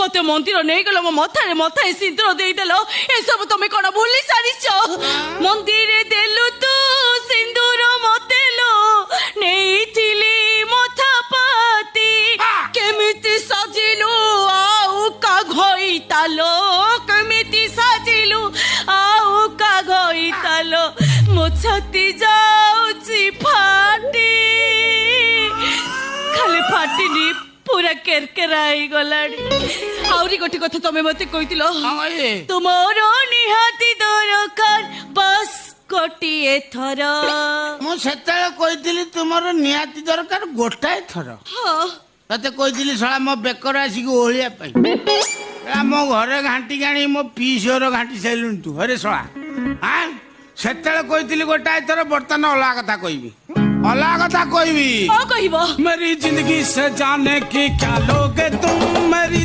মতে মন্দির নেই গেল মো মথারে মথায় সিঁদুর দেইদেল এসব তুমি কোন ভুলি সারিছ মন্দিরে দেলু তু সিঁদুর মতেলো নেইছিলি মথা পাতি কেমিতি সাজিলু আউ কাঘইতালো কেমিতি সাজিলু আউ কাঘইতালো মো ছাতি যাউছি ফাটি খালি ফাটিনি পুরা কেরকেরা গলাড়ি আউরি গোটি কথা তুমি মতে কইতিল তোমার নিহাতি দরকার বাস গোটিয়ে থর ମୁଁ ସେତେବେଳେ କହିଥିଲି ତୁମର ନିହାତି ଦରକାର ଗୋଟାଏ ଥର ତତେ କହିଥିଲି ଶଳା ମୋ ବେକରେ ଆସିକି ଓହଳିବା ପାଇଁ ମୋ ଘରେ ଘାଣ୍ଟିକି ଆଣି ମୋ ପିଇସିର ଘାଣ୍ଟି ସାରିଲୁଣି ତୁ ହରେ ଶଳା ଆଁ ସେତେବେଳେ କହିଥିଲି ଗୋଟାଏ ଥର ବର୍ତ୍ତମାନ ଅଲଗା କଥା କହିବି ଅଲଗା କଥା କହିବି କହିବ मेरी जिंदगी से जाने की क्या लोगे तुम मेरी